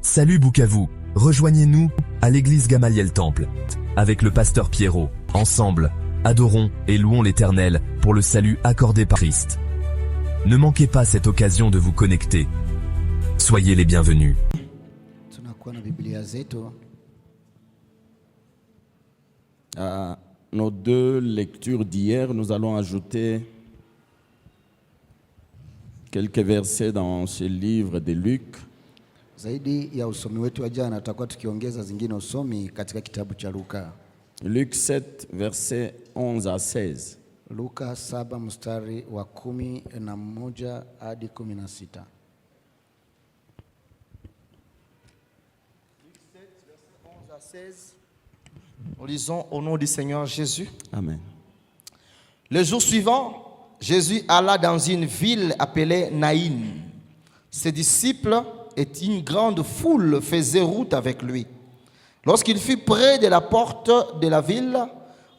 Salut Bukavu, rejoignez-nous à l'église Gamaliel Temple, avec le pasteur Pierrot. Ensemble, adorons et louons l'Éternel pour le salut accordé par Christ. Ne manquez pas cette occasion de vous connecter. Soyez les bienvenus. À nos deux lectures d'hier, nous allons ajouter quelques versets dans ce livre de Luc. Zaidi ya usomi wetu wa jana tutakuwa tukiongeza zingine usomi katika kitabu cha Luka. Luc 7 verset 11 à 16. Luka 7 mstari wa 11 hadi 16. Luc 7 verset 11 à 16. Nous lisons au nom du Seigneur Jésus. Amen. Le jour suivant, Jésus alla dans une ville appelée Naïn. Ses disciples et une grande foule faisaient route avec lui. Lorsqu'il fut près de la porte de la ville,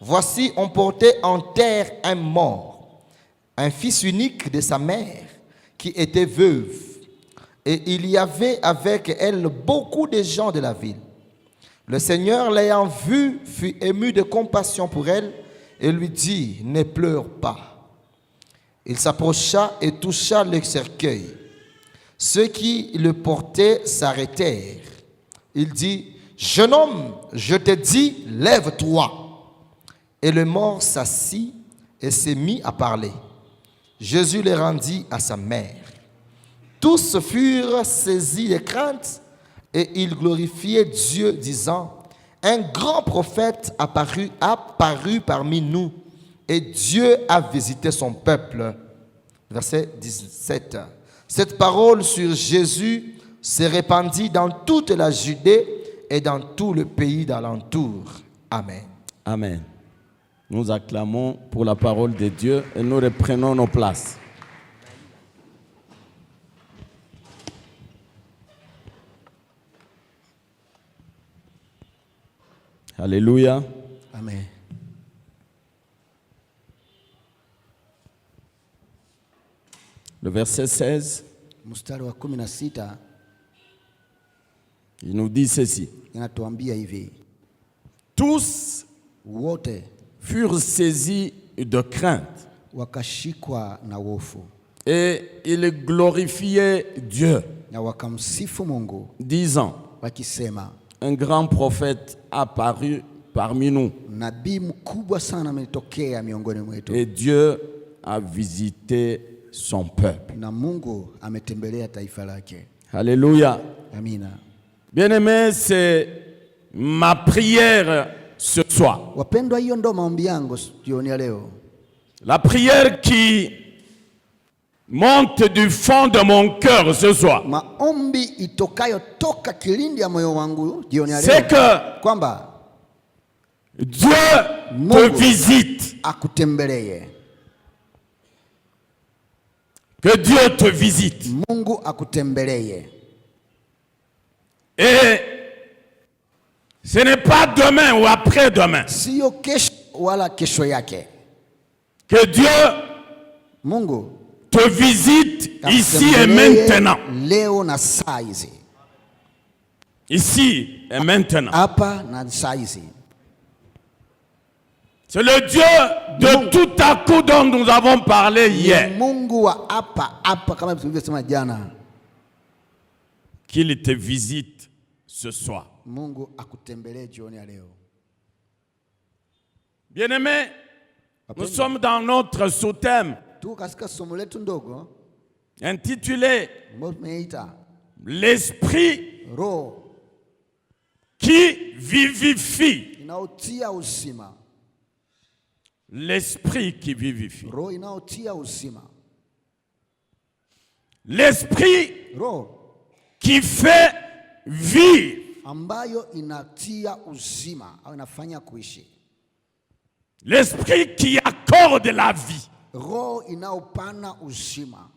voici on portait en terre un mort, un fils unique de sa mère, qui était veuve. Et il y avait avec elle beaucoup de gens de la ville. Le Seigneur, l'ayant vue, fut ému de compassion pour elle et lui dit, « Ne pleure pas. » Il s'approcha et toucha le cercueil. Ceux qui le portaient s'arrêtèrent. Il dit, « Jeune homme, je te dis, lève-toi. » Et le mort s'assit et se mit à parler. Jésus le rendit à sa mère. Tous furent saisis de crainte et ils glorifiaient Dieu, disant, « Un grand prophète apparu parmi nous, et Dieu a visité son peuple. » Verset 17. Cette parole sur Jésus se répandit dans toute la Judée et dans tout le pays d'alentour. Amen. Amen. Nous acclamons pour la parole de Dieu et nous reprenons nos places. Alléluia. Amen. Le verset 16, Mstari wa 16 il nous dit ceci. inatuambia hivi. Tous Wote furent saisis de crainte wakashikwa na hofu et ils glorifiaient Dieu, na wakamsifu Mungu disant, wakisema, un grand prophète apparu parmi nous nabii mkubwa sana ametokea miongoni mwetu et Dieu a visité son peuple. na Mungu ametembelea taifa lake. Alléluia. Amina. Bien-aimé, c'est ma prière ce soir. Wapendwa, hiyo ndo maombi yangu jioni ya leo. La prière qui monte du fond de mon cœur ce soir. Maombi itokayo toka kilindi ya moyo wangu jioni ya C'est leo que kwamba Dieu te Mungu visite. akutembelee. Que Dieu te visite. Mungu akutembelee. Et ce n'est pas demain ou après-demain. Sio kesho wala kesho yake. Que Dieu Mungu te visite ici et akutembelee maintenant. leo na saa hizi. Ici et maintenant. Hapa na saa hizi. C'est le Dieu de tout à coup dont nous avons parlé hier. Mungu wa hapa kama tulivyosema jana. Qu'il te visite ce soir. Mungu akutembelee jioni ya leo. Bien-aimés, nous sommes dans notre sous-thème Tu katika somo letu ndogo intitulé ambao tumeita L'esprit roho qui vivifie. inaotia uzima. L'esprit qui vivifie. Roho inaotia uzima. L'esprit Roho qui fait vivre. ambayo inatia uzima au inafanya kuishi. L'esprit qui accorde la vie. Roho inaopana uzima.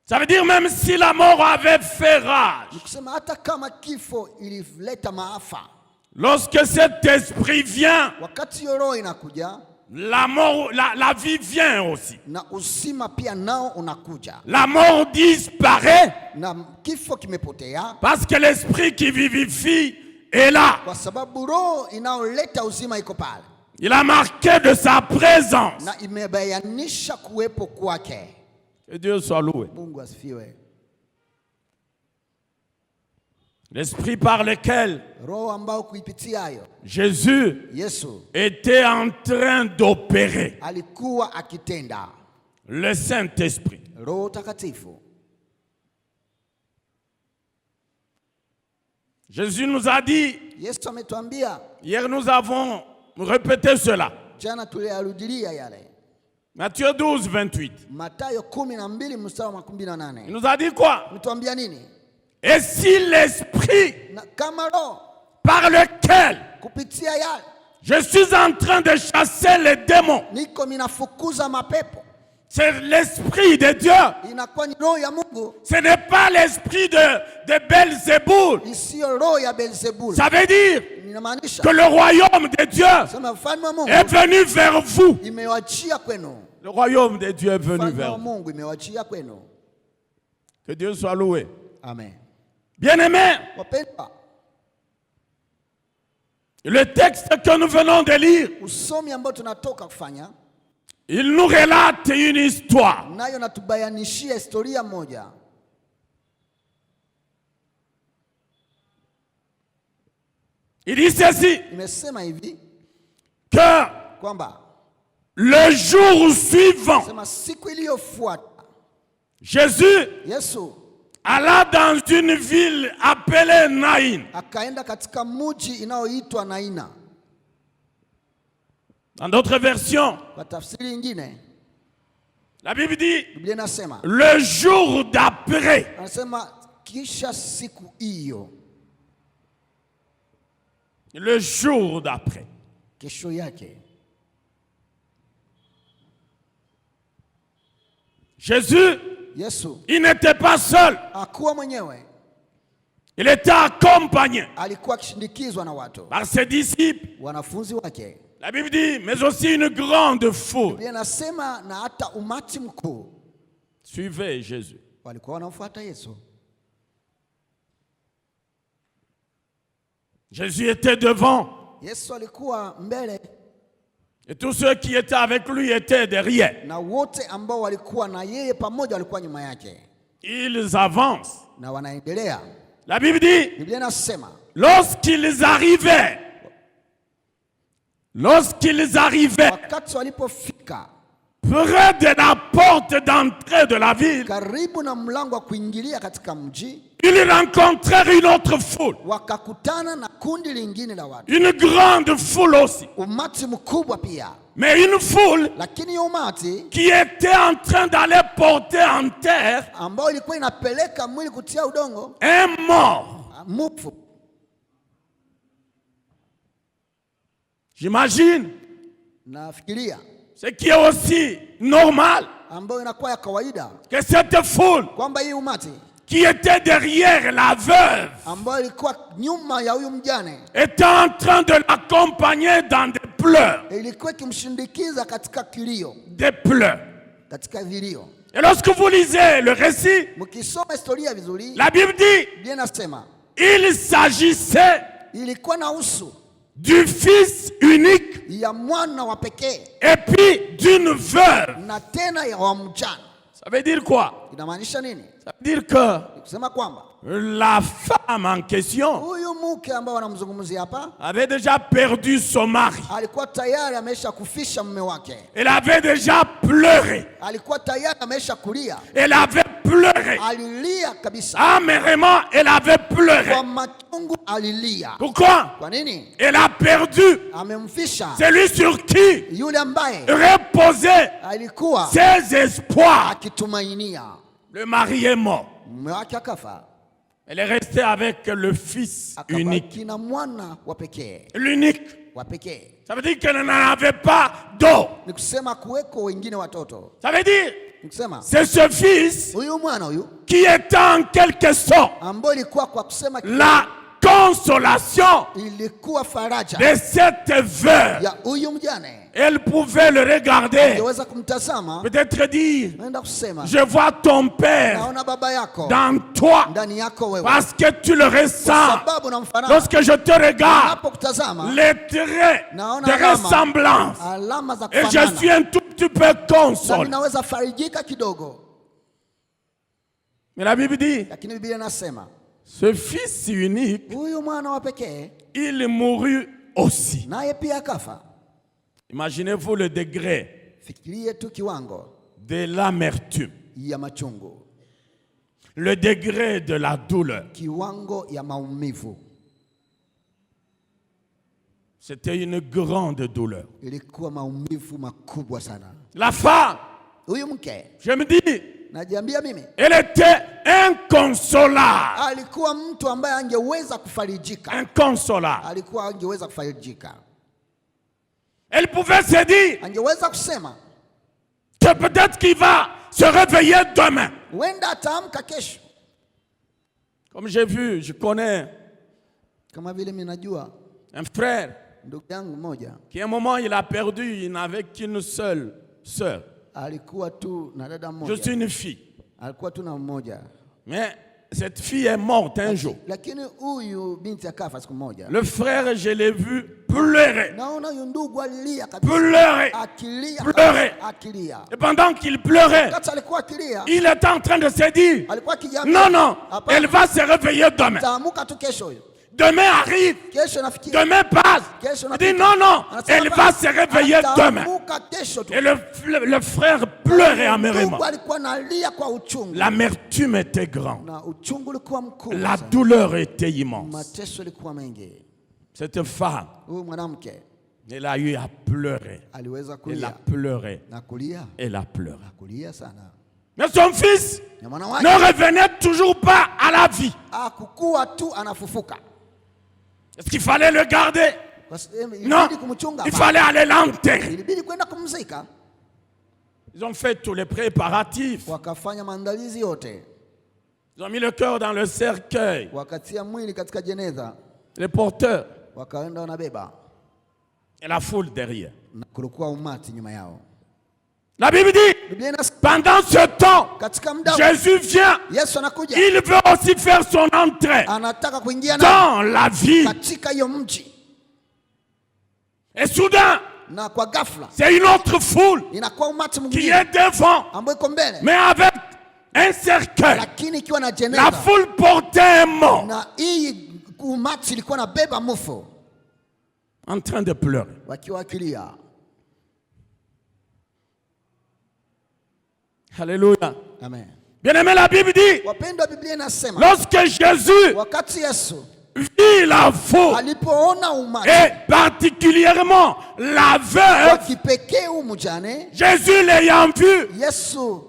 Ça veut dire même si la mort avait fait rage, Nikusema hata kama kifo ilileta maafa, lorsque cet esprit vient, wakati hiyo roho inakuja, la mort, la vie vient aussi. na uzima pia nao unakuja. La mort disparaît Na kifo kimepotea parce que l'esprit qui vivifie est là. kwa sababu roho inaoleta uzima iko pale. Il a marqué de sa présence. Na imebayanisha kuwepo kwake. Que Dieu soit loué. Mungu asifiwe. L'esprit par lequel Roho ambao kuipitia hayo Jésus Yesu était en train d'opérer. alikuwa akitenda. Le Saint-Esprit. Roho Takatifu. Jésus nous a dit, Yesu ametuambia, hier nous avons répété cela. jana tuliarudilia yale. Matthieu 12, 28. Mathayo 12 mstari wa 18. Il nous a dit quoi? Ametuambia nini? Et si l'esprit Na kama roho par lequel kupitia yale je suis en train de chasser les démons, niko minafukuza mapepo, c'est l'esprit de Dieu. inakuwa ni roho ya Mungu, Ce n'est pas l'esprit de Belzéboul. isiyo roho ya Beelzebul. Ça veut dire Inamaanisha que le royaume de Dieu sema ufalme wa Mungu est venu vers vous. imewachia kwenu. Le royaume de Dieu est venu Ufalme vers wa vous. Mungu imewachia kwenu. Que Dieu soit loué. Amen. Bien-aimés, Wapendwa, le texte que nous venons de lire, usomi ambao tunatoka kufanya il nous relate une histoire. nayo natubayanishia historia moja. Il dit ceci, Imesema hivi que kwamba le jour suivant, sema siku iliyofuata Jésus Yesu alla dans une ville appelée Naïn. akaenda katika mji inayoitwa Naina. Dans d'autres versions, Kwa tafsiri nyingine la Bible dit Biblia inasema, le jour d'après. anasema kisha siku hiyo, Le jour d'après. kesho yake. Jésus, Yesu il n'était pas seul. hakuwa mwenyewe, Il était accompagné alikuwa akishindikizwa na watu, par ses disciples. wanafunzi wake. La Bible dit, mais aussi une grande foule. Biblia inasema na hata umati mkuu Suivez Jésus. walikuwa wanamfuata Yesu. Jésus était devant Yesu alikuwa mbele et tous ceux qui étaient avec lui étaient derrière. na wote ambao walikuwa na yeye pamoja walikuwa nyuma yake, Ils avancent. na wanaendelea. La Bible dit, Biblia inasema lorsqu'ils arrivaient, wakati walipofika près de la porte d'entrée de la ville, karibu na mlango wa kuingilia katika mji, ils rencontrèrent une autre foule, wakakutana na kundi lingine la watu, une grande foule aussi, umati mkubwa pia, mais une foule lakini hiyo umati qui était en train d'aller porter en terre ambao ilikuwa inapeleka mwili kutia udongo un mort. mufu. J'imagine, Nafikiria ce qui est aussi normal, ambayo inakuwa ya kawaida que cette foule kwamba hii umati qui était derrière la veuve ambayo ilikuwa nyuma ya huyu mjane était en train de l'accompagner dans des pleurs. ilikuwa ikimshindikiza katika kilio, Des pleurs. katika vilio. Et lorsque vous lisez le récit, Mkisoma historia vizuri, la Bible dit, Biblia inasema il s'agissait ilikuwa na usu du fils unique ya mwana wa pekee et puis d'une veuve. na tena ya wa mjane. Ça veut dire quoi? Inamaanisha nini? Ça veut dire que Kusema kwamba la femme en question huyu mke ambao wanamzungumzia hapa avait déjà perdu son mari. alikuwa tayari amesha kufisha mume wake, Elle avait déjà pleuré. alikuwa tayari amesha kulia, Elle avait pleuré. alilia kabisa, Amèrement, elle avait pleuré. kwa machungu alilia. Pourquoi? Kwa nini? Elle a perdu Amemfisha celui sur qui yule ambaye reposait alikuwa ses espoirs. akitumainia. Le mari est mort. Mume wake akafa, Elle est restée avec le fils unique. akabaki na mwana wa pekee, L'unique. wa pekee. Ça veut dire qu'elle n'en avait pas d'autre. Ni kusema kuweko wengine watoto. Ça veut dire Ni kusema c'est ce fils huyu mwana huyu qui était en quelque sorte ambaye ilikuwa kwa kusema la consolation ilikuwa faraja de cette veuve. ya huyu mjane. Elle pouvait le regarder, Angeweza kumtazama, peut-être dire, naenda kusema, je vois ton père naona baba yako dans toi, ndani yako wewe, parce que tu le kwa ressens. sababu unamfanana. Lorsque je te regarde, Ninapokutazama, les traits naona de alama, ressemblance, alama za et je kufanana, suis un tout petit peu na consolé. ninaweza farijika kidogo. Mais la Bible dit, Lakini Biblia inasema ce fils unique, huyu mwana wa pekee il mourut aussi. naye pia akafa. Imaginez-vous le degré Fikirie tu kiwango de l'amertume, ya machungu, le degré de la douleur. kiwango ya maumivu. C'était une grande douleur. Ilikuwa maumivu makubwa sana. La femme, Huyu mke, je me dis, najiambia mimi, elle était inconsolable. alikuwa mtu ambaye angeweza kufarijika. Inconsolable. Alikuwa angeweza kufarijika. Elle pouvait se dire Angeweza kusema que peut-être qu'il va se réveiller demain. huenda ataamka kesho. Comme j'ai vu, je connais Kama vile mimi najua un frère ndugu yangu mmoja qui à un moment il a perdu, il n'avait qu'une seule sœur. alikuwa tu na dada Je suis mmoja. une fille. Alikuwa tu na mmoja. Mais cette fille est morte un jour. Lakini huyu binti akafa siku moja. Le frère, je l'ai vu pleurer. Naona huyu ndugu alilia kabisa. Pleurer. Akilia Pleurer. kabisa. Akilia. Et pendant qu'il pleurait, Wakati alikuwa akilia, il était en train de se dire, alikuwa akijiambia, non, non, hapana, elle va se réveiller demain. ataamuka tu kesho huyo. Demain arrive, Kesho nafikia. demain passe. Il dit, non, non, elle va se réveiller demain. Ataamuka kesho tu. Et le frère pleurait amèrement. Ndugu alikuwa analia kwa uchungu. L'amertume était grande. Na uchungu ulikuwa mkubwa. La sana. douleur était immense. Mateso ilikuwa mengi. Cette femme, Huyu mwanamke elle a eu à pleurer. aliweza Elle a kulia pleuré. na kulia. Elle a pleuré. Kulia sana. Mais son fils Na mwana ne wake revenait toujours pas à la vie. akukua tu anafufuka. Est-ce qu'il fallait le garder? Non, Ilibidi kumchunga. il fallait aller l'enterrer. Ilibidi kwenda kumzika. Ils ont fait tous les préparatifs. Wakafanya maandalizi yote. Ils ont mis le cœur dans le cercueil. Wakatia mwili katika jeneza. Les porteurs Wakaenda wanabeba. et la foule derrière. Na kulikuwa umati nyuma yao. La Bible dit, Biblia inasema pendant ce temps, katika muda Jésus vient. Yesu anakuja. Il veut aussi faire son entrée Anataka kuingia na dans la vie. katika hiyo mji. Et soudain, Na kwa ghafla c'est une autre foule inakuwa umati qui mwingine est devant, ambayo iko mbele. mais avec un cercueil. Lakini ikiwa na La jeneza. foule portait un mort Na hii umati ilikuwa na beba mfu en train de pleurer. wakiwa wakilia. Alléluia. Amen. Bien-aimé, la Bible dit, Wapendwa, Biblia inasema lorsque Jésus wakati Yesu vit la foule, alipoona umati et particulièrement la kwa veuve, kipekee huyu mjane, Jésus l'ayant vu, Yesu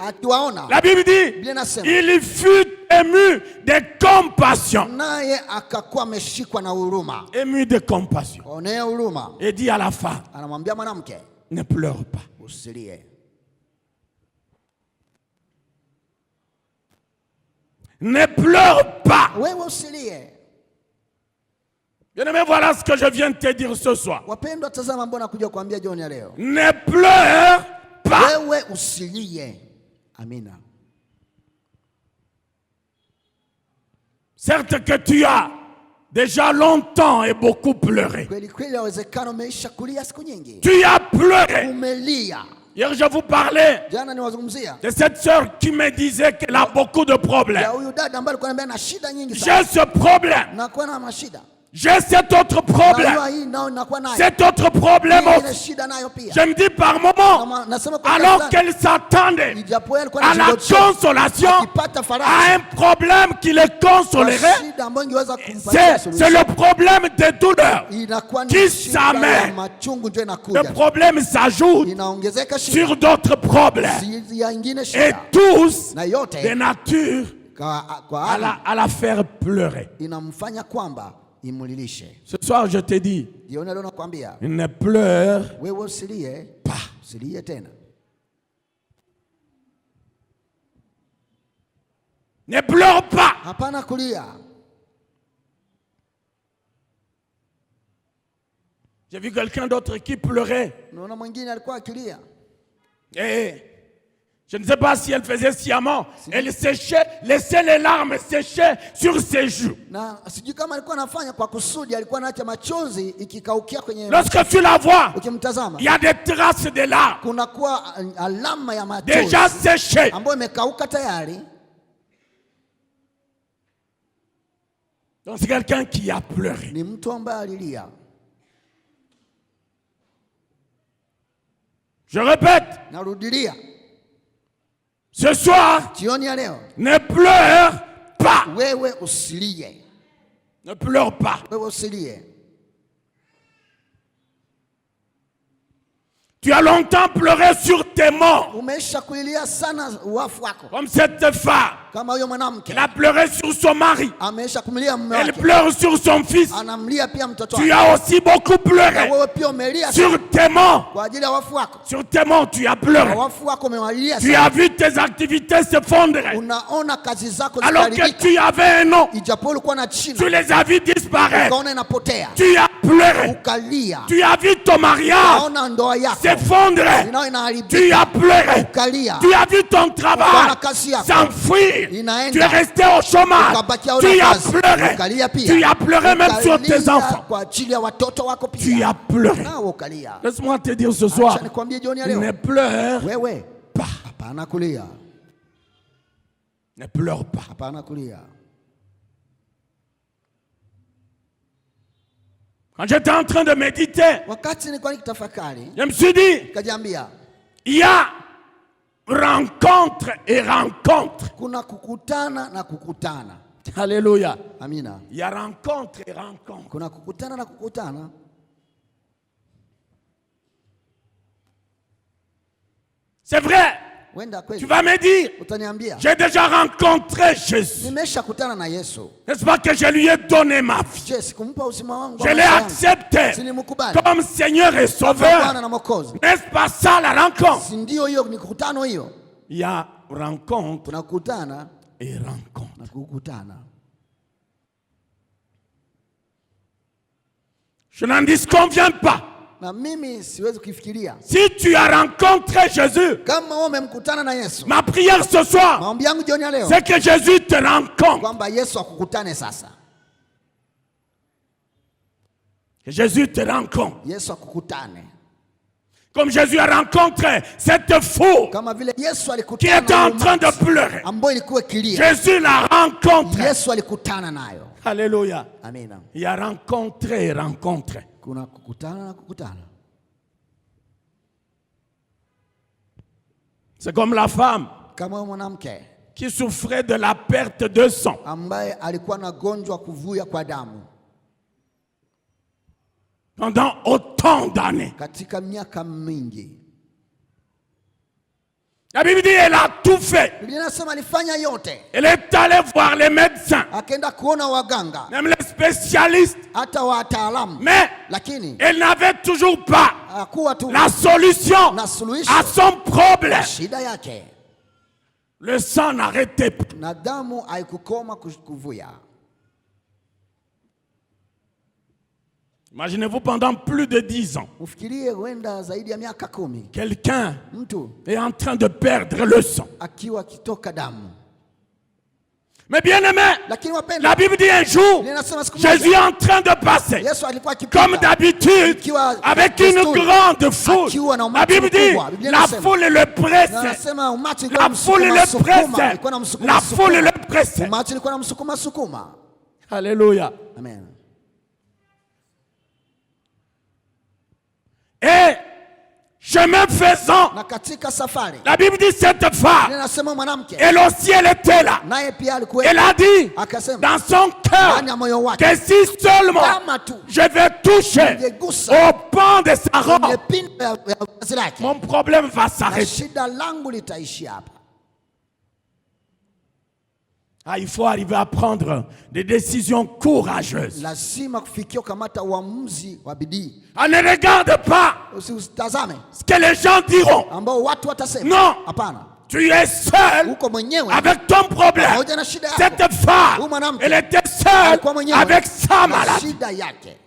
akiwaona, la Bible dit, Biblia inasema il fut ému de compassion. naye akakuwa ameshikwa na huruma. Ému de compassion. Onea huruma. Et dit à la femme, Anamwambia mwanamke, ne pleure pas. usilie. Ne pleure pas. Wewe usilie. Bien-aimé, voilà ce que je viens de te dire ce soir. Wapendwa, tazama mbona kuja kuambia jioni ya leo. Ne pleure pas. Wewe usilie. Amina. Certes que tu as déjà longtemps et beaucoup pleuré. Kweli kweli yawezekana umeisha kulia siku nyingi. Tu as pleuré. Umelia. Hier, je vous parlais Jana niwazungumzia de cette sœur qui me disait qu'elle a beaucoup de ya problèmes. huyu dada ambaye alikuwa anambia na shida nyingi J'ai sana. ce problème. Na kuwa na mashida. J'ai cet autre Na problème. hii nao nakuwa nayo. Cet autre problème Ile aussi. shida nayo pia. Je me dis par moment, Nasema kwa alors dada, qu'elle s'attendait ijapo yeye alikuwa à la anajidotesha, consolation, akipata à faraja, un problème qui le kwa consolerait, shida ambayo ingeweza kumpatia c'est suluhisho. le problème des douleurs. Inakuwa qui ni shida s'amène. ya machungu ndio Le inakuja. problème s'ajoute Inaongezeka shida. sur d'autres problèmes. Si ya ingine Et shida. tous Na de yote nature kwa à la faire pleurer. inamfanya kwamba imulilishe. Ce soir, je te dis, Jioni leo nakwambia, ne pleure wewe usilie, pas. usilie tena. Ne pleure pas. Hapana kulia. J'ai vu quelqu'un d'autre qui pleurait. Naona mwingine alikuwa akilia. Et je ne sais pas si elle faisait sciemment. Elle séchait, laissait les larmes sécher sur ses joues. Na sijui kama alikuwa anafanya kwa kusudi, alikuwa anaacha machozi ikikaukia kwenye. Lorsque tu la vois, Ukimtazama, il y a des traces de larmes. kuna kuwa alama ya machozi Déjà séchées. ambayo imekauka tayari. Donc c'est quelqu'un qui a pleuré. Ni mtu ambaye alilia. Je répète, Narudilia, ce soir, jioni ya leo, ne pleure pas. wewe usilie. Ne pleure pas. Wewe usilie. Tu as longtemps pleuré sur tes morts. Umeisha kulilia sana uwafu wako. Comme cette femme. Kama huyo mwanamke. Elle a pleuré sur son mari. Ameisha kumlia mume Elle wake. pleure sur son fils. Anamlia pia mtoto Tu wake. as aussi beaucoup pleuré Wewe pia umelia sur tes morts. kwa ajili ya wafu wako. Sur tes morts, tu as pleuré. Wafu wako umewalilia Tu sana. as vu tes activités s'effondrer. Unaona kazi zako Alors que zikiharibika. tu avais un nom, Ijapo ulikuwa na tu china, les as vus disparaître. ukaona inapotea. Tu as pleuré. Ukalia. Tu as vu ton mariage Ukaona ndoa yako s'effondrer. inao Tu inaharibika. as pleuré. Ukalia. Tu as vu ton travail Ukaona kazi yako s'enfuir. inaenda. Tu es resté au chômage. Ukabakia Tu una as kazi. pleuré. Ukalia pia. Tu as pleuré même sur tes Ukalia enfants. kwa ajili ya watoto wako Tu pia. as pleuré. Nao ukalia. Laisse-moi te dire ce soir, Acha nikwambie jioni ya leo. ne pleure Wewe pas. hapana kulia. Ne pleure pas. Hapana kulia. Quand j'étais en train de méditer, Wakati nilikuwa nikitafakari, je me suis dit, kajiambia il y a rencontre et rencontre. kuna kukutana na kukutana. Alléluia. Amina. Il y a rencontre et rencontre. Kuna kukutana na kukutana. C'est vrai. Wenda Tu kweli. vas me dire, Utaniambia. j'ai déjà rencontré Jésus. Nimesha kutana na Yesu. N'est-ce pas que je lui ai donné ma vie? Je sikumpa uzima wangu. Je l'ai accepté Sinimkubali. comme Seigneur et Bwana Sauveur. na Mwokozi. N'est-ce pas ça la rencontre? Si ndio hiyo ni kukutano hiyo? Il y a rencontre Kuna kukutana et rencontre. na kukutana. Je n'en disconviens pas. Na mimi siwezi kufikiria. Si tu as rencontré Jésus, Kama wewe umemkutana na Yesu. ma prière ce soir, Maombi yangu jioni ya leo c'est que Jésus te rencontre. kwamba Yesu akukutane sasa. Que Jésus te rencontre. Yesu akukutane. Comme Jésus a rencontré cette foule Kama vile Yesu qui alikutana était en train de pleurer. ambayo ilikuwa ikilia. Jésus l'a rencontré. Yesu alikutana nayo. Alléluia. Amina. Il y a rencontré et rencontré. Kuna kukutana na kukutana. C'est comme la femme Kama huyo mwanamke qui souffrait de la perte de sang. ambaye alikuwa na gonjwa kuvuja kwa damu Pendant autant d'années. katika miaka mingi. La Bible dit elle a tout fait. Biblia inasema alifanya yote. Elle est allée voir les médecins, Akaenda kuona waganga, même les spécialistes. hata wataalamu. Mais Lakini elle n'avait toujours pas hakuwa tu la solution na suluhisho à son problème. shida yake. Le sang n'arrêtait pas. Na damu haikukoma kuvuja. Imaginez-vous pendant plus de 10 ans, Ufikirie huenda zaidi ya miaka 10 quelqu'un mtu est en train de perdre le sang. akiwa akitoka damu. Mais bien aimé, Lakini wapenda, la Bible dit un jour, linasema siku moja Jésus est en train de passer. Yesu alikuwa akipita Comme d'habitude, avec une grande foule. La Bible dit, la foule le presse. na anasema umati La foule le presse. La foule le presse. Umati ulikuwa unamsukuma sukuma. Alléluia. Amen. Et chemin faisant, Na katika safari la Bible dit cette femme, linasema mwanamke elle aussi elle était là. naye pia alikuwa Elle a dit akasema dans son cœur ndani ya moyo wake que si seulement kama tu je vais toucher au pan de sa robe, kwenye pindo ya vazi lake mon problème va na s'arrêter. shida langu litaishi hapa. Ah, il faut arriver à prendre des décisions courageuses. Lazima kufikia ukamata uamuzi wa bidii. On ne regarde pas Usitazame ce que les gens diront. ambao watu watasema. Non. Hapana. Tu es seul Uko mwenyewe avec ton problème. pamoja na shida yako. Cette femme, Huyu mwanamke elle était seule alikuwa mwenyewe avec sa na maladie. shida yake.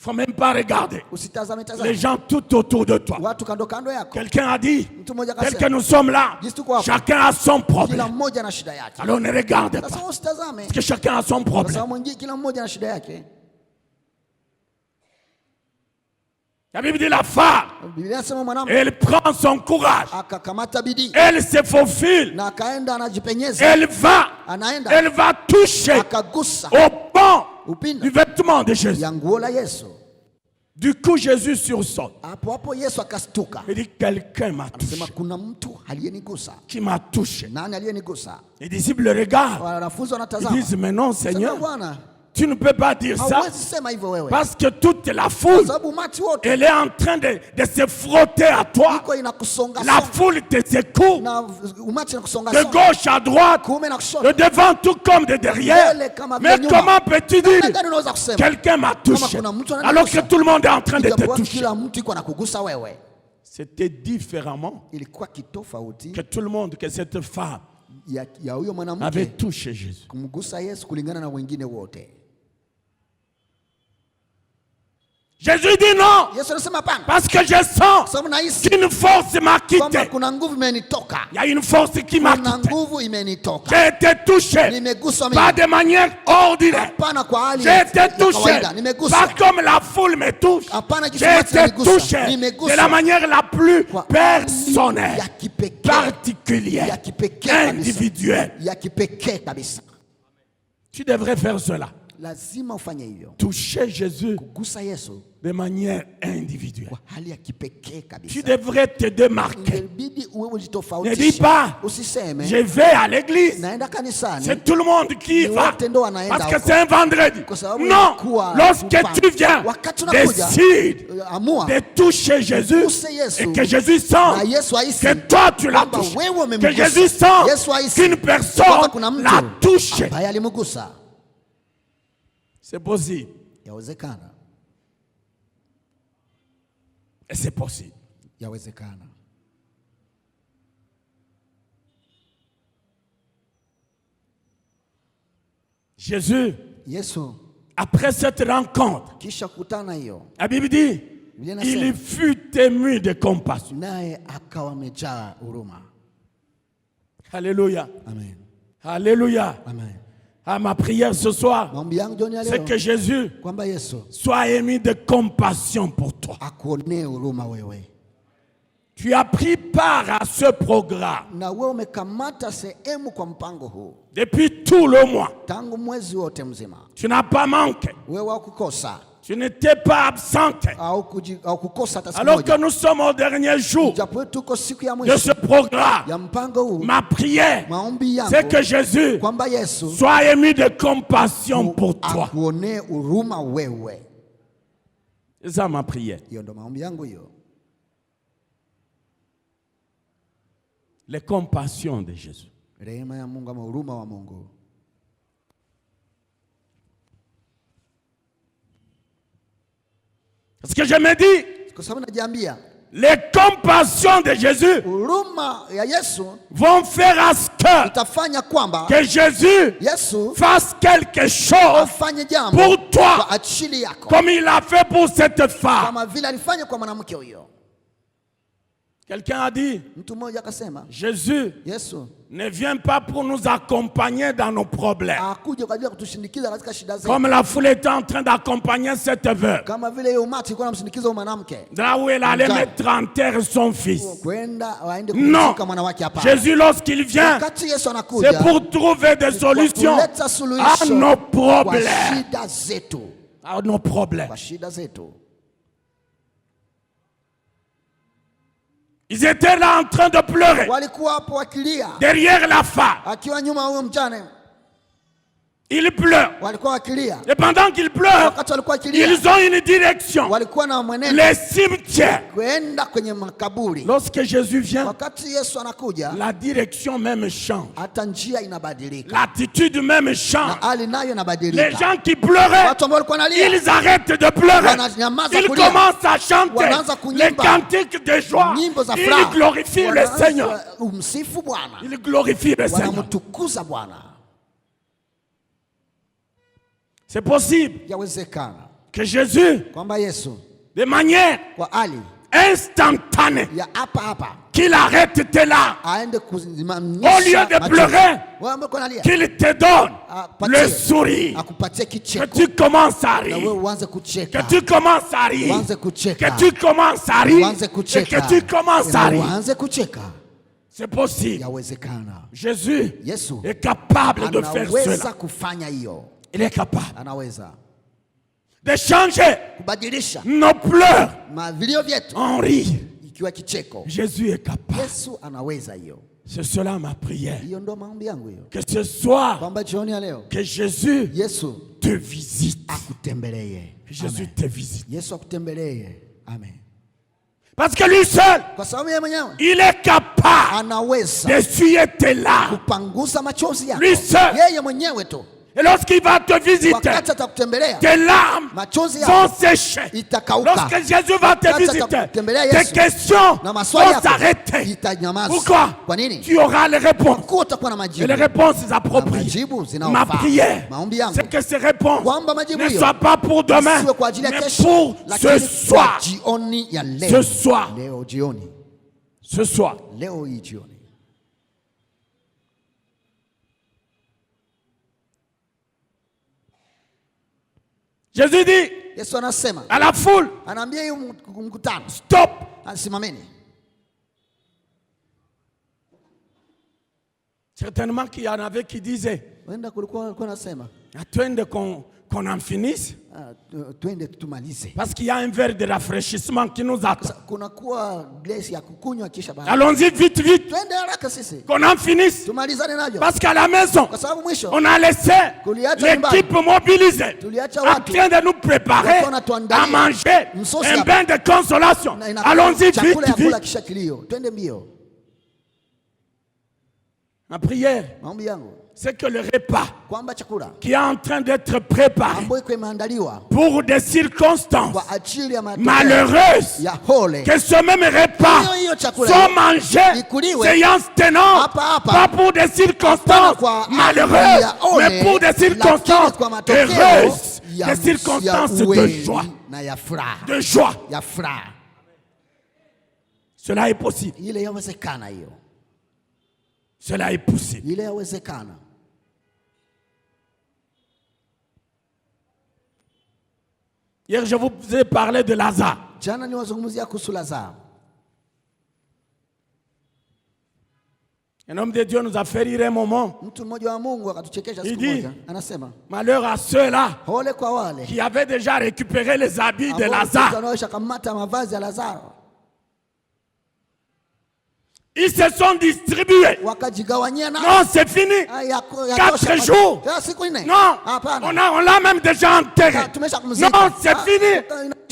faut même pas regarder Usitazame les tazame. gens tout autour de toi. Watu kando kando yako. Quelqu'un a dit, Mtu mmoja tel que akasema, nous sommes là, Jinsi tuko hapa. chacun a son Kila problème. mmoja na shida yake. Alors ne regarde Sasa pas, usitazame. parce que chacun a son Kwa problème. sababu mwingine kila mmoja na shida yake. La Bible dit la femme, Biblia inasema mwanamke elle prend son courage, akakamata bidii elle se faufile, na akaenda anajipenyeza, elle anaenda va toucher akagusa au pan du upinde vêtement de Jésus. ya nguo la Yesu. Du coup, Jésus sursaute. Hapo hapo Yesu akastuka. Il dit, quelqu'un m'a Anasema touché. kuna mtu aliyenigusa. Qui m'a touché? Nani aliyenigusa? Les disciples le regardent. Wanafunzi Ils wanatazama. disent, mais non, Sema Seigneur, Bwana, tu ne peux pas dire ça. hauwezi sema hivyo wewe. Parce que toute la Kwa foule, sababu umati wote elle est en train de se frotter à toi. iko inakusonga La songa. foule te secoue. Na umati inakusonga De songa. gauche à droite, Kuume na kushoto. de devant tout comme de derrière. Mbele kama Mais vile nyuma. comment peux-tu dire, Namna gani unaweza kusema? quelqu'un m'a touché, kuna mtu ananigusa. alors que tout le monde est en train de te Ijapokuwa toucher? kila mtu iko anakugusa wewe. C'était différemment Ilikuwa kitofauti que tout le monde, que cette femme ya huyo avait mwanamke touché Jésus. kumgusa Yesu kulingana na wengine wote. Jésus dit non, Yesu anasema hapana. parce que je sens Sababu nahisi qu'une force m'a kwamba quitté. kuna nguvu imenitoka. Il y a une force qui m'a Kuna quitté. nguvu imenitoka. J'ai été touché, Nimeguswa pas mimi. de manière ordinaire. Hapana kwa hali J'ai ya été touché, kawaida. pas Nimeguswa. comme la foule me touche. Hapana J'ai kisumati été niligusa. touché Nimeguswa. de la manière la plus Kwa hali personnelle, ya kipekee. particulière, Ya kipekee kabisa. individuelle. Ya kipekee kabisa. Tu devrais faire cela. Lazima ufanye hivyo. Toucher Jésus Kugusa Yesu de manière individuelle. kwa hali ya kipekee Tu kabisa. devrais te démarquer. Ingebidi uwe Ne ujitofautishe. dis pas, Usiseme je vais à l'église. naenda kanisani. C'est tout le monde qui y Ni va. wote ndo wanaenda Parce que huko. c'est un vendredi. Kwa sababu Non, ilikuwa lorsque kupanga. tu viens, Wakati unakuja, décide amua de toucher Jésus uguse Yesu. et que Jésus sent Na Yesu ahisi que toi tu l'as kwamba touché. wewe Que umemgusa. Jésus sent Yesu ahisi qu'une kwamba personne kuna mtu l'a touché. ambaye alimgusa. C'est possible. Yawezekana. Et c'est possible. Yawezekana. Jésus, Yesu après cette rencontre, kisha kutana hiyo, la Bible dit, Biblia inasema, il fut ému de compassion. naye akawa amejaa huruma. Alléluia. Amen. Alléluia. Amen. À ma prière ce soir, Maombi yangu jioni ya c'est leo que Jésus kwamba Yesu soit ému de compassion pour toi. akuonee huruma wewe. Tu as pris part à ce programme Na wewe umekamata sehemu kwa mpango huu depuis tout le mois. tangu mwezi wote mzima. Tu n'as pas manqué. Wewe haukukosa Tu n'étais pas absent. au kukosa hata siku Alors que moja. nous sommes au dernier jour Japo tuko siku ya de mwisho ce programme, ya mpango huu, ma prière, maombi yangu c'est que Jésus kwamba Yesu soit ému de compassion pour toi. akuonee huruma wewe. C'est ça ma prière. Hiyo ndo maombi yangu hiyo. Les compassions de Jésus. Rehema ya Mungu ama huruma wa Mungu. Parce que je me dis, Kwa sababu najiambia les compassions de Jésus huruma ya Yesu vont faire à ce itafanya kwamba que Jésus Yesu fasse quelque chose afanye jambo pour toi, kwa ajili yako comme il a fait pour cette femme. kama vile alifanya kwa mwanamke huyo. Quelqu'un a dit, Mtu mmoja akasema Jésus Yesu ne vient pas pour nous accompagner dans nos problèmes. akuja kwa ajili ya kutushindikiza katika shida zetu, Comme la foule était en train d'accompagner cette veuve, kama vile hiyo umati ilikuwa inamsindikiza huyo mwanamke là où elle allait mettre en terre son fils. kwenda waende Non, kumzika mwana wake. Hapa Jésus lorsqu'il vient, wakati Yesu c'est anakuja pour trouver des solutions kuleta à suluhisho nos kwa problèmes. shida zetu, À nos problèmes. kwa shida zetu. Ils étaient là en train de pleurer Walikuwa hapo wakilia, derrière la femme. akiwa nyuma huyo mjane, Ils pleurent. walikuwa wakilia. Et pendant qu'ils pleurent, Wakati walikuwa wakilia, ils ont une direction. walikuwa na mwenendo Les cimetières. kwenda kwenye makaburi. Lorsque Jésus vient, Wakati Yesu anakuja, la direction même change. hata njia inabadilika, L'attitude même na change. hali nayo Les inabadilika. gens qui pleuraient, Watu ambao walikuwa nalia ils arrêtent de pleurer. wananyamaza Ils kulia, commencent à chanter wanaanza les kunyimba cantiques de joie. nyimbo za Ils furaha, glorifient le wanaanza Seigneur. umsifu Bwana, Ils glorifient le Seigneur. wanamtukuza Bwana. C'est possible Yawezekana que Jésus, kwamba Yesu de manière kwa hali instantanée, ya hapa qu'il arrête tes larmes, aende kusimamisha au lieu de pleurer, wewe ambao unalia, qu'il te donne apatie, le sourire, akupatie que kicheko tu commences à na wewe rire, uanze que kucheka, tu commences à rire, uanze kucheka, que tu commences à rire, uanze et kucheka, que tu commences à na rire. uanze kucheka. C'est possible. Yawezekana. Jésus Yesu est capable de faire anaweza cela. kufanya hiyo, Il est capable anaweza de changer kubadilisha nos pleurs mavilio vyetu en rire. ikiwa kicheko. Jésus est capable. Yesu anaweza hiyo. C'est cela ma prière. Hiyo ndo maombi yangu hiyo, Que ce soit kwamba jioni ya leo que Jésus Yesu te visite. akutembelee. Que Jésus Amen. te visite. Yesu akutembelee. Amen. Parce que lui seul, Kwa sababu yeye mwenyewe il est capable anaweza d'essuyer tes larmes. kupangusa machozi yako. Lui seul. Yeye mwenyewe tu. Et lorsqu'il va te visiter, Wakati atakutembelea tes larmes machozi sont yako séchées. itakauka. Lorsque Jésus va te Wakati visiter, atakutembelea tes Yesu questions na maswali vont yako s'arrêter. itanyamaza. Pourquoi? Kwa nini? Tu auras les réponses. Kwa utakuwa na Et majibu. les réponses Na appropriées. majibu Ma zinaofaa. prière, Maombi yangu c'est que ces réponses kwamba majibu ne hiyo soient pas pour demain, siwe kwa ajili ya mais kesho, pour lakini ce kwa soir. jioni ya leo. Ce soir. Leo jioni. Ce soir. Leo hii jioni. Jésus dit Yesu anasema, à la foule, anaambia hiyo mkutano, stop. simameni. Certainement qu'il y en avait qui disaient, Wenda kulikuwa nasema, attendez qu'on en finisse. twende tumalize. Parce qu'il y a un verre de rafraîchissement qui nous attend. Kuna kuwa glasi ya kukunywa kisha baada. Allons-y vite, vite. Twende haraka sisi. Qu'on en finisse. Tumalizane najo. Parce qu'à la maison, Kwa sababu mwisho on a laissé l'équipe mobilisée en train de nous préparer à manger un bain de consolation. Allons-y vite, vite. Kisha kilio. Twende mbio. Ma prière, Maombi yangu c'est que le repas kwamba chakula qui est en train d'être préparé ambayo imeandaliwa pour des circonstances kwa ajili ya matokeo malheureuses, ya hole, que ce même repas hiyo chakula soit mangé ikuliwe séance tenant, hapa, pas pour des circonstances kwa malheureuses, ya ole, mais pour des circonstances lakini kwa matokeo heureuses, ya des circonstances ya de uweli joie. na ya furaha. De joie. Ya furaha. Cela est possible. Ile yawezekana hiyo. Cela est possible. Ile yawezekana. Hier, je vous ai parlé de Lazare. Jana niwazungumzia kuhusu Lazaro. Un homme de Dieu nous a fait rire un moment. Mtu mmoja wa Mungu akatuchekesha siku Idi. moja. Anasema, Malheur à ceux-là ole kwa wale qui avaient déjà récupéré les habits de ambao Lazare. wanaosha kamata mavazi ya Lazaro. Ils se sont distribués. Wakajigawanyia na Non, c'est fini. 4 jours. siku nne. Non, Hapana. on l'a même déjà enterré. Tumeshakumzika. Non, c'est fini.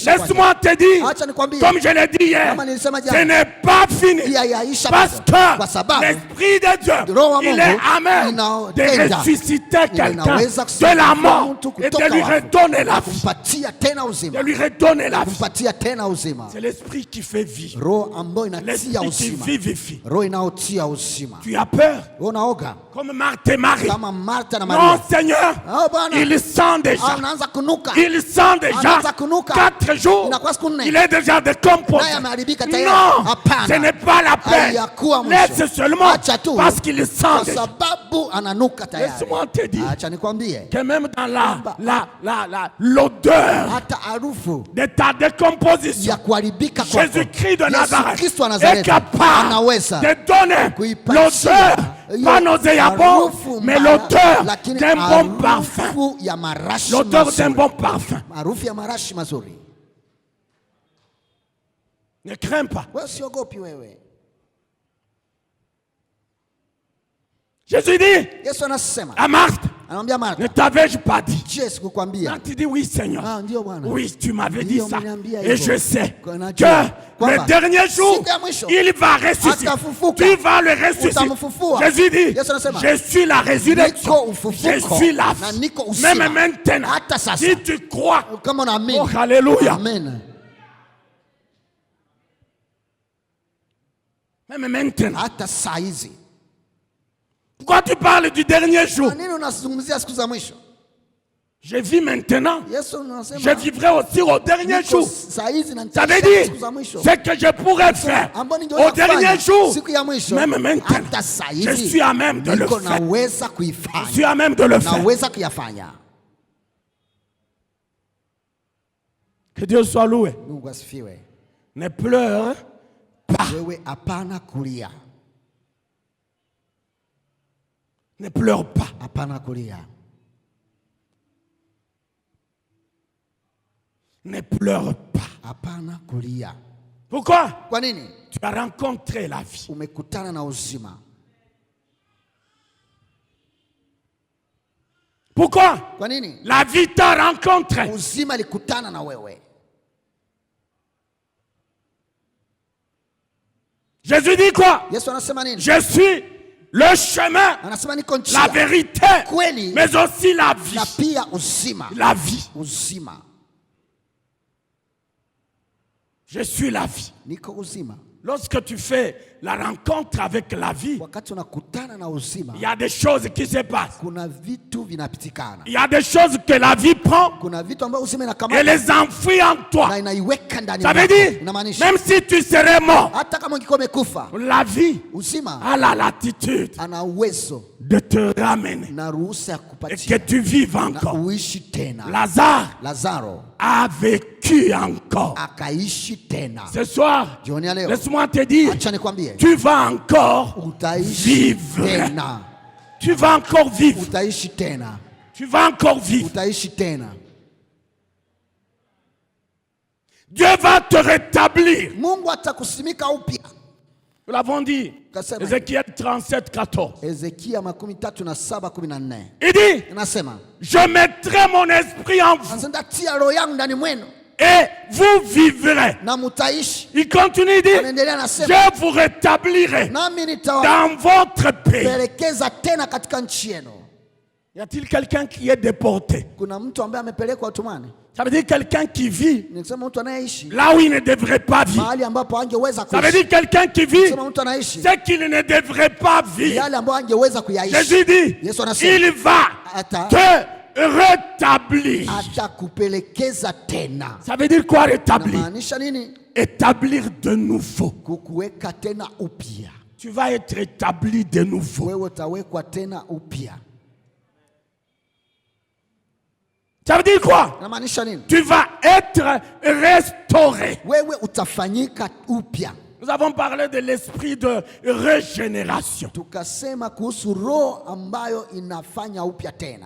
Laisse-moi te dire, Acha nikwambie. comme je l'ai dit hier, Kama nilisema ce jana. n'est pas fini. Yaisha Parce kwa que sababu l'Esprit de Dieu, Roho wa il est Mungu amen de inaotenda. ressusciter quelqu'un Inaweza de la mort mtu et de kutoka lui wafu. redonner la vie. Kumpatia tena De uzima. lui redonner la vie. Kumpatia tena uzima. C'est l'Esprit qui fait vivre. Roho ambayo inatia L'Esprit qui uzima. vivifie. Roho inaotia uzima. Tu as peur Unaoga comme Marthe et Marie. kama Martha na Non, Maria. Seigneur, Oh, Bwana. il sent déjà. Anaanza kunuka. Il sent déjà Anaanza kunuka. 4 jours. Inakuwa siku nne. Il est déjà décomposé. Naye ameharibika tayari. Non, Hapana. ce n'est pas la peine. Hayakuwa mwisho. Laisse seulement Acha tu. parce qu'il Kwa sent déjà. sababu ananuka tayari. Laisse-moi te dire Acha nikwambie. que même dans l'odeur Hata harufu de ta décomposition, ya kuharibika kwako. Jésus-Christ de Yesu Nazareth Kristo wa est Nazareti capable anaweza de donner kuipatia l'odeur, pas nauséabond, harufu mais mbaya, l'odeur lakini d'un bon parfum. harufu ya marashi L'odeur mazuri. d'un bon parfum. Harufu ya marashi mazuri. Ne crains pas. Wewe usiogopi wewe. Jésus dit Yesu anasema, à Marthe, anamwambia ne Martha, t'avais-je pas dit? je sikukwambia? Quand tu dis oui, Seigneur, Ah, ndio Bwana. oui, tu m'avais dit Ndio ça. umeniambia Et hivyo. je sais Kwa que najua kwamba le dernier jour, siku ya mwisho il va ressusciter. atafufuka. Tu vas le ressusciter. Utamfufua. Jésus dit, Yesu anasema, je suis la résurrection. niko ufufuko Je suis la na vie. niko uzima. Même maintenant, Hata sasa. si tu crois, Kama unaamini. oh, alléluia. Amen. Même maintenant. Hata saa hizi. Pourquoi tu parles du dernier jour? Kwa nini unazungumzia siku za mwisho? Je vis maintenant. Je vivrai aussi au dernier jour. Ça veut dire ce que je pourrais faire au dernier jour. Même maintenant, je suis à même de le faire. Je suis à même de le faire. Que Dieu soit loué. Ne pleure pas. Ne pleure pas. Ne pleure pas. Pourquoi? Tu as rencontré la vie. Pourquoi? La vie t'a rencontré. Jésus dit quoi? Je suis le chemin, la vérité, mais aussi la vie. La vie. Je suis la vie. Lorsque tu fais la rencontre avec la vie, il y a des choses qui se passent. Il y a des choses que la vie prend et les enfouit en toi. Ça veut dire, même si tu serais mort, la vie a la latitude de te ramener et que tu vives encore. Lazare a vécu encore. Ce soir, laisse-moi te dire, tu vas encore vivre. Tu vas encore vivre. Tu vas encore vivre. Dieu va te rétablir. Nous l'avons dit. Ézéchiel 37, 14. Il dit, je mettrai mon esprit en vous et vous vivrez. Il continue de dire, je vous rétablirai dans votre pays. Y a-t-il quelqu'un qui est déporté? Ça veut dire quelqu'un qui vit là où il ne devrait pas vivre. Ça veut dire quelqu'un qui vit ce qu'il ne devrait pas vivre. Jésus dit, il va te rétablir. Ça veut dire quoi rétablir? Établir de nouveau. Tu vas être établi de nouveau. Ça veut dire quoi? Tu vas être restauré. Nous avons parlé de l'esprit de régénération.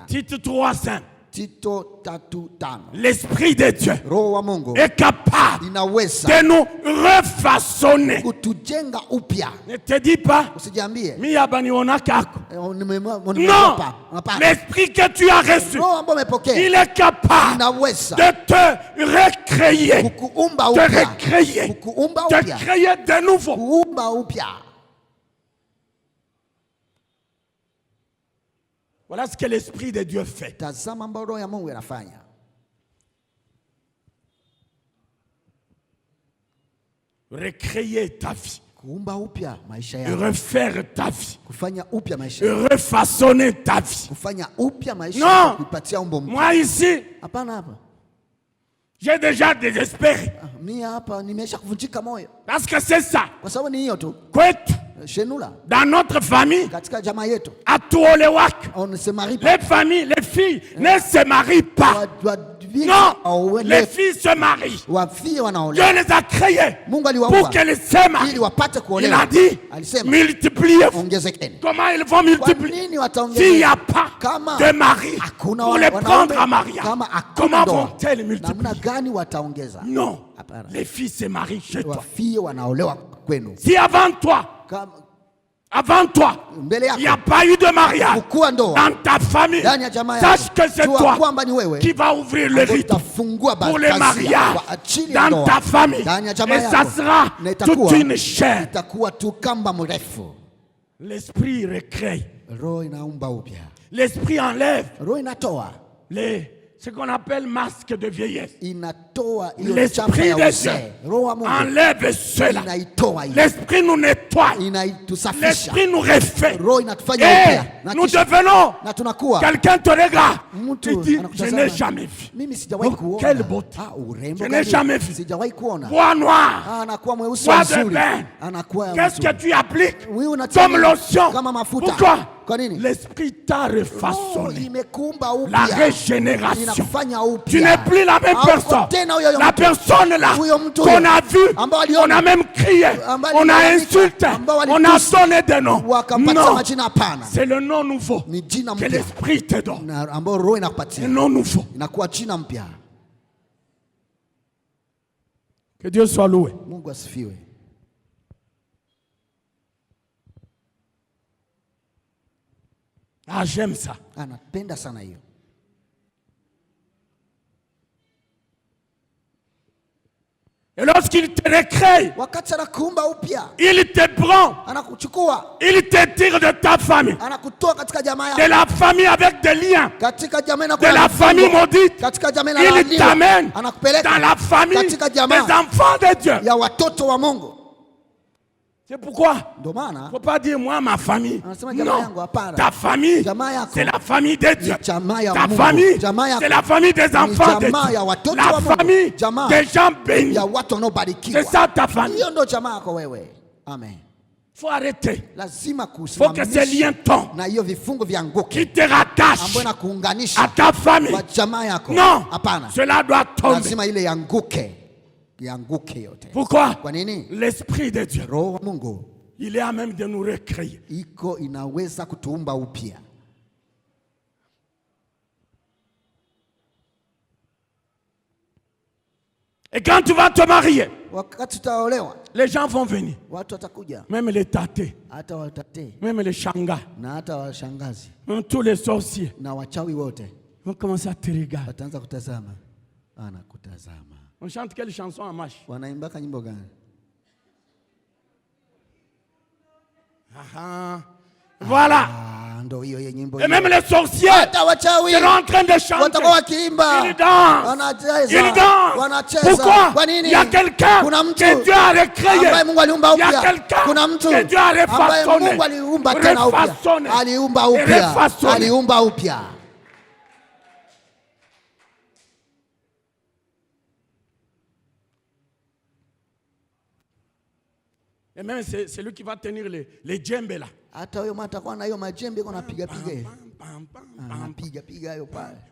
Tite 3:5. L'esprit de Dieu est capable de nous refaçonner. Ne te dis pas, non, l'esprit que tu as reçu, il est capable de te recréer, de créer de nouveau. Voilà ce que l'Esprit de Dieu fait. Recréer ta vie. Refaire ta vie. Refaçonner ta vie. Non, moi ici, j'ai déjà désespéré. Parce que c'est ça. Dans notre famille, à Tuolewak, les familles, les filles ne se marient pas. Non, les filles se marient. Dieu les a créées pour qu'elles se marient. Il a dit, multipliez-vous. Comment ils vont multiplier s'il n'y a pas de mari pour les prendre à mariage? Comment vont-elles multiplier? Non, les filles se marient chez toi. Si avant toi, il n'y a pas eu de mariage dans ta famille, sache que c'est toi qui vas ouvrir le rythme pour les mariages dans ta famille. Et ça sera toute une chaîne. L'esprit recrée. L'esprit enlève ce qu'on appelle masque de vieillesse. l'Esprit de Dieu enlève cela. L'Esprit nous nettoie. L'Esprit nous refait. Et nous devenons. Quelqu'un te regarde. Tu dis, je n'ai jamais vu. Oh, quelle beauté. Je n'ai jamais vu. Bois noir. Bois de bain. Qu'est-ce que tu appliques comme lotion? Pourquoi? L'Esprit t'a refaçonné. La régénération. Tu n'es plus la même personne. La personne là qu'on a vue, on a même crié, on a insulté, on a donné des noms. Non, c'est le nom nouveau que l'Esprit te donne. Un nom nouveau. Que Dieu soit loué. Ah, j'aime ça. Et lorsqu'il te recrée, il te prend, il te tire de ta famille, de la famille avec des liens, de la famille maudite, il t'amène dans la famille des enfants de Dieu. C'est pourquoi il ne faut pas dire moi ma famille. Non, ta famille c'est la famille de Dieu. Ta famille c'est la famille des enfants de Dieu. La famille des gens bénis. C'est ça ta famille. Amen. Il faut arrêter. Il faut que ces liens tombent qui te rattachent à ta famille. Non, cela doit tomber. Pourquoi? L'Esprit de Dieu, il est à même de nous recréer. Et quand tu vas te marier, les gens vont venir. Même les tatés, même les shangas, même tous les sorciers vont commencer à te regarder. On chante quelle chanson en marche? Voilà. Et même les sorciers sont en train de chanter. Ils dansent. Ils dansent. Pourquoi? Il y a quelqu'un que Dieu a recréé. Il y a quelqu'un que Dieu a refasonné. Refasonné. Et même c'est lui qui va tenir les djembes là.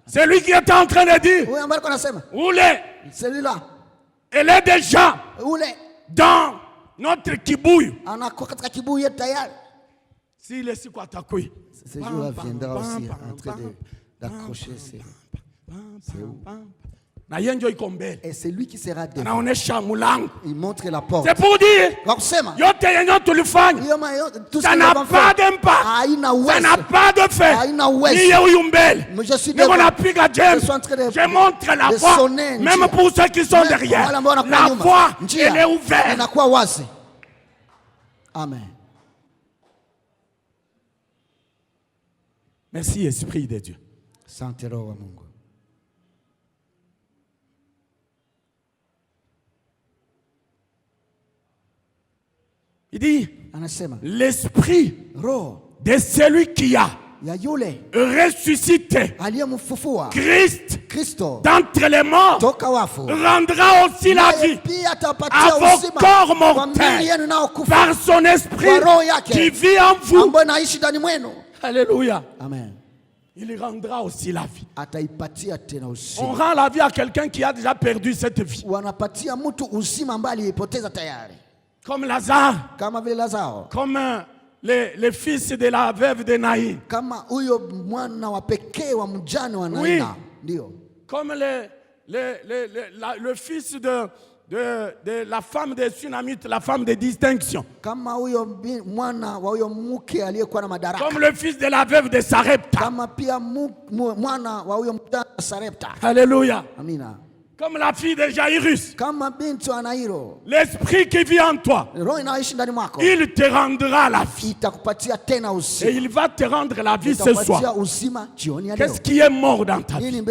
C'est lui qui était en train de dire. Où celui-là. Elle est déjà dans notre kibouille. S'il est si quoi t'accueille. Ce jour-là viendra aussi en train d'accrocher ses... Et c'est lui qui sera devant. Il montre la porte. C'est pour dire ça n'a pas d'impact, ça n'a pas de fait. Je montre la voie, même pour ceux qui sont derrière. La voie, elle est ouverte. Amen. Merci Esprit de Dieu. Il dit, l'esprit de celui qui a ressuscité Christ d'entre les morts rendra aussi la vie à vos corps mortels par son esprit qui vit en vous. Alléluia. Amen. Il rendra aussi la vie. On rend la vie à quelqu'un qui a déjà perdu cette vie. Comme Lazare. Comme les fils de la veuve de Naïn. Oui. Comme le fils de la femme de Sunamite, la femme de distinction. Comme le fils de la veuve de Sarepta. Alléluia. Amina. Comme la fille de Jairus. L'esprit qui vit en toi, il te rendra la vie. Et il va te rendre la vie ce soir. Qu'est-ce qui est mort dans ta vie?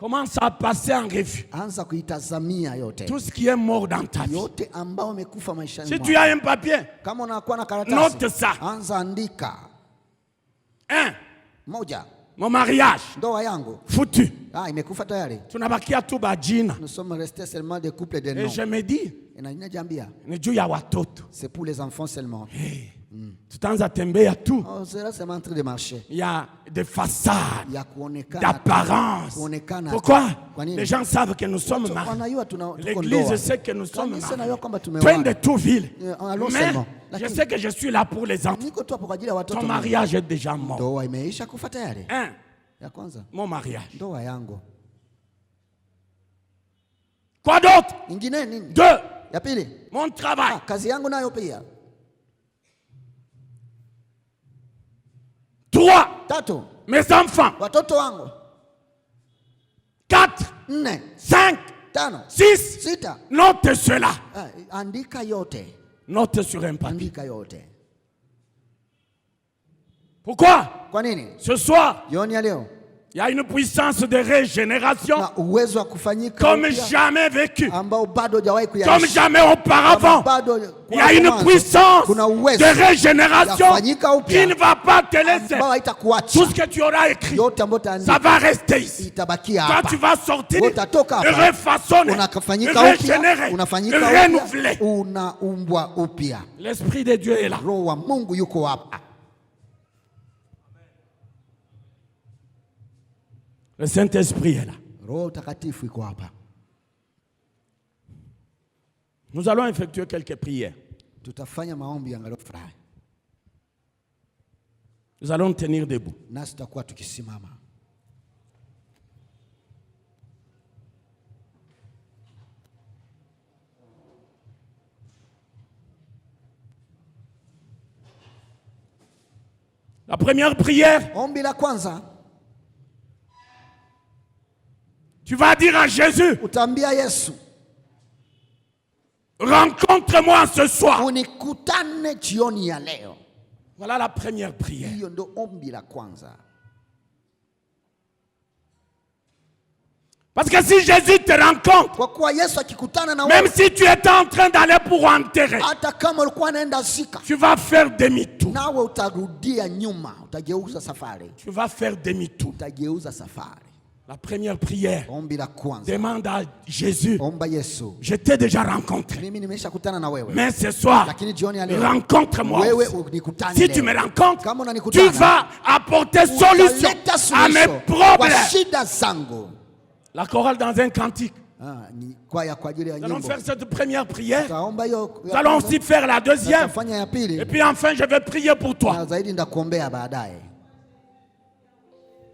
Commence à passer en revue Anza kuitazamia yote. tout ce qui est mort dans ta vie. Yote ambao umekufa maishani Si mwako. tu as un papier, Kama unakuwa na karatasi, note ça. anza andika. 1. Moja, Mon mariage, ndoa yangu foutu. imekufa tayari. Tunabakia tu bajina. Nous sommes restés seulement des couples de Et noms. je me dis, Na ninajambia, ni juu ya watoto. c'est pour les enfants seulement. Tutaanza tembea tu. On sera seulement en train de marcher. Il y a des façades, Ya kuonekana, d'apparence. kuonekana. Pourquoi? Kwa nini? Les gens savent que nous sommes mariés. Wanajua tuko L'église ndoa. sait que nous sommes Kanisa najua kwamba mariés. tumeoana. Twende tu ville. Allons Mais seulement. je Lakini, sais que je suis là pour les enfants. niko tu hapo kwa ajili ya watoto. Ton mariage est déjà mort. Ndoa imeisha kufa tayari. 1. Ya kwanza, Mon mariage. ndoa yangu. Quoi d'autre? Ingine nini? 2. Ya pili, Mon travail. kazi yangu nayo pia. 3. Tatu, Mes enfants. watoto wangu. 4. 4, 5. 5, 6. 6. Note cela. Andika yote. Note sur un papier. Andika yote. Pourquoi? Kwa nini? Ce soir, Jioni ya leo il y a une puissance de régénération na uwezo wa kufanyika comme upya jamais vécu, ambao bado hujawahi comme kuyaishi. jamais auparavant. Bado Il y a une mwanzo, puissance kuna uwezo de régénération yafanyika upya qui ne va pas te laisser. ambao haitakuacha. Tout ce que tu auras écrit, Yote ambayo ça utaandika va rester ici. itabakia Quand hapa. tu vas sortir, Utatoka hapa, refaçonner, unafanyika upya, régénérer, unafanyika upya, renouveler. unaumbwa upya. L'Esprit de Dieu est là. Roho wa Mungu yuko hapa. Le Saint-Esprit est là. Roho Mtakatifu yuko hapa. Nous allons effectuer quelques prières. Tutafanya maombi angalau fulani. Nous allons tenir debout. Nasi tutakuwa tukisimama. La première prière, Ombi la kwanza, tu vas dire à Jésus, utaambia Yesu, rencontre-moi ce soir. unikutane jioni ya leo. Voilà la première prière. Hiyo ndo ombi la kwanza. Parce que si Jésus te rencontre, Kwa kuwa Yesu akikutana na même wewe, si tu étais en train d'aller pour enterrer, hata kama ulikuwa unaenda zika, tu vas faire demi-tour. nawe utarudia nyuma, utageuza safari. Tu vas faire demi-tour. Utageuza safari. La première prière, Ombi la kwanza, demande à Jésus, omba Yesu, je t'ai déjà rencontré. mimi nimeshakutana na wewe, Mais ce soir, lakini jioni ya leo rencontre-moi wewe aussi. unikutane Si leo. tu me rencontres, Kama tu unanikutana, vas apporter solution utaleta à mes suluhisho kwa problèmes. shida zangu. La chorale dans un cantique. Ni kwaya kwa ajili ya Nous allons nyimbo. faire cette première prière. Tutaomba hiyo. Nous allons aussi faire la deuxième. Tutafanya ya pili. Et puis enfin, je vais prier pour toi. Na zaidi ndakuombea baadaye.